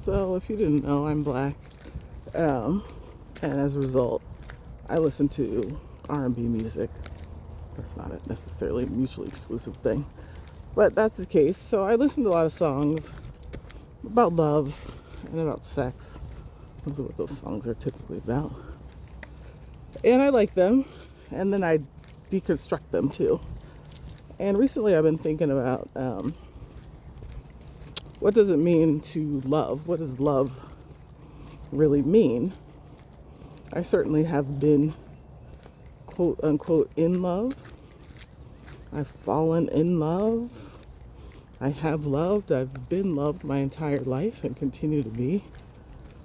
So if you didn't know, I'm black, um, and as a result, I listen to R&B music. That's not necessarily a mutually exclusive thing, but that's the case. So I listen to a lot of songs about love and about sex. Those are what those songs are typically about. And I like them, and then I deconstruct them too. And recently I've been thinking about what does it mean to love? What does love really mean? I certainly have been quote unquote in love. I've fallen in love. I have loved. I've been loved my entire life and continue to be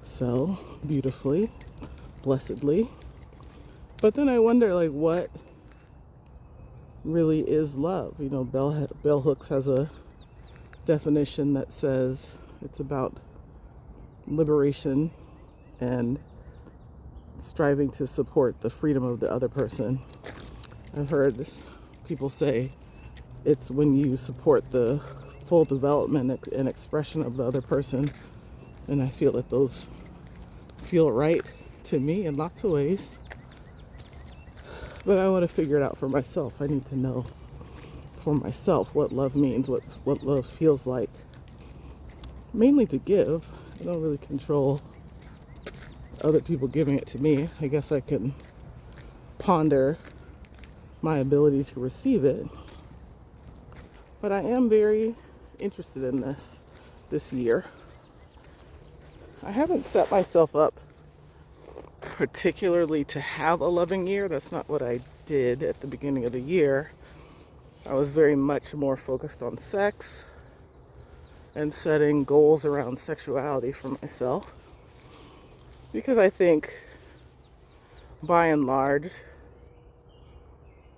so beautifully, blessedly. But then I wonder, like, what really is love? You know, Bell Hooks has a definition that says it's about liberation and striving to support the freedom of the other person. I've heard people say it's when you support the full development and expression of the other person, and I feel that those feel right to me in lots of ways. But I want to figure it out for myself. I need to know for myself what love means, what love feels like. Mainly to give. I don't really control other people giving it to me. I guess I can ponder my ability to receive it. But I am very interested in this year. I haven't set myself up particularly to have a loving year. That's not what I did at the beginning of the year. I was very much more focused on sex and setting goals around sexuality for myself. Because I think, by and large,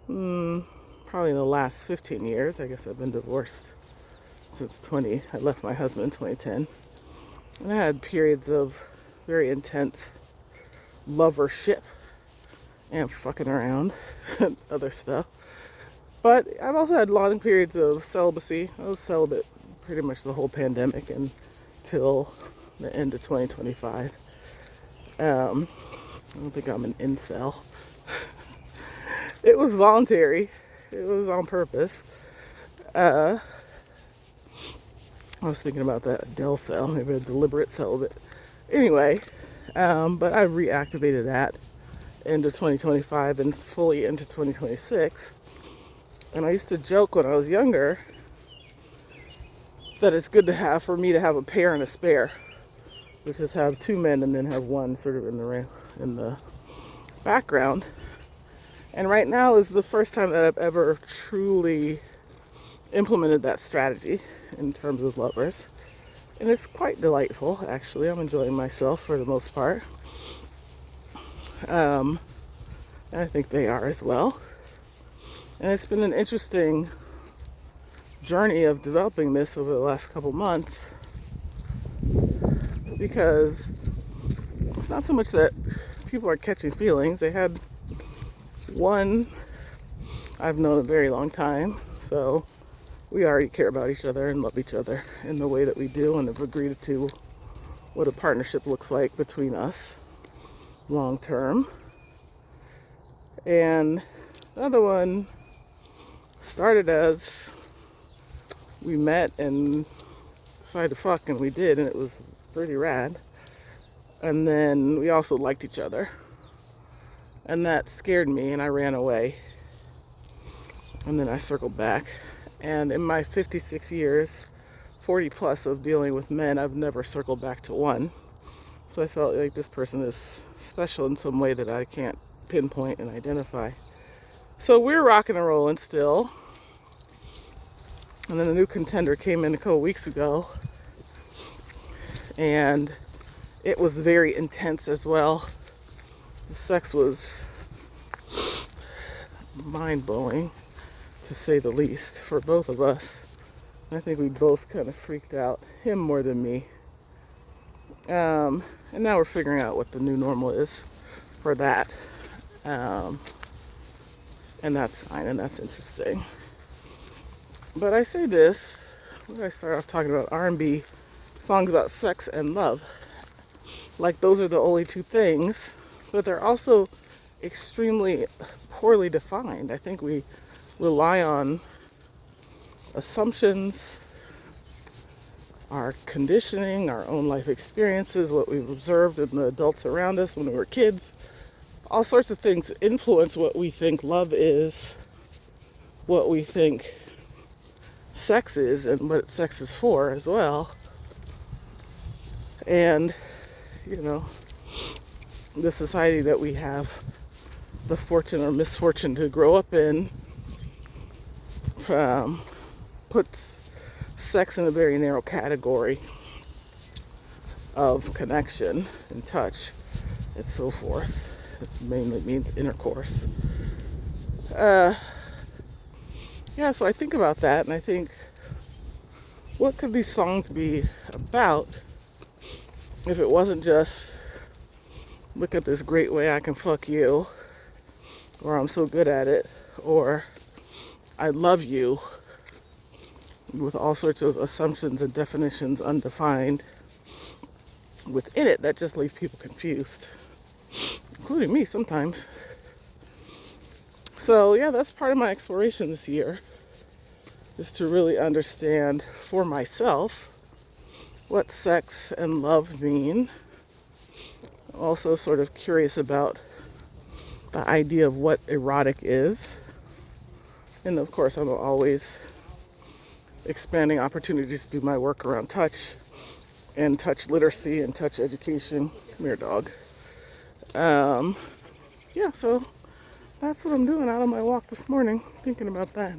probably in the last 15 years, I guess I've been divorced since I left my husband in 2010. And I had periods of very intense lovership and fucking around and other stuff. But I've also had long periods of celibacy. I was celibate pretty much the whole pandemic until the end of 2025. I don't think I'm an incel. It was voluntary. It was on purpose. I was thinking about that Adele cell, maybe a deliberate celibate. Anyway, but I reactivated that into 2025 and fully into 2026. And I used to joke when I was younger that it's good for me to have a pair and a spare, which is have two men and then have one sort of in the background. And right now is the first time that I've ever truly implemented that strategy in terms of lovers. And it's quite delightful, actually. I'm enjoying myself for the most part. And I think they are as well. And it's been an interesting journey of developing this over the last couple months, because it's not so much that people are catching feelings. They had one I've known a very long time, so we already care about each other and love each other in the way that we do, and have agreed to what a partnership looks like between us long term. And the other one started as we met and decided to fuck, and we did, and it was pretty rad. And then we also liked each other, and that scared me, and I ran away. And then I circled back. And in my 56 years, 40 plus of dealing with men, I've never circled back to one. So I felt like this person is special in some way that I can't pinpoint and identify. So we're rocking and rolling still. And then a new contender came in a couple weeks ago, and it was very intense as well. The sex was mind-blowing, to say the least, for both of us. I think we both kind of freaked out, him more than me. And now we're figuring out what the new normal is for that. And that's fine, and that's interesting. But I say this, when I start off talking about R&B songs about sex and love. Like those are the only two things, but they're also extremely poorly defined. I think we rely on assumptions, our conditioning, our own life experiences, what we've observed in the adults around us when we were kids. All sorts of things influence what we think love is, what we think sex is, and what sex is for as well. And, you know, the society that we have the fortune or misfortune to grow up in puts sex in a very narrow category of connection and touch and so forth. It mainly means intercourse. Yeah, so I think about that and I think, what could these songs be about if it wasn't just, look at this great way I can fuck you, or I'm so good at it, or I love you, with all sorts of assumptions and definitions undefined within it that just leave people confused, including me sometimes. So yeah, that's part of my exploration this year, is to really understand for myself what sex and love mean. I'm also sort of curious about the idea of what erotic is. And of course, I'm always expanding opportunities to do my work around touch and touch literacy and touch education. Come here, dog. Yeah, so that's what I'm doing out on my walk this morning, thinking about that.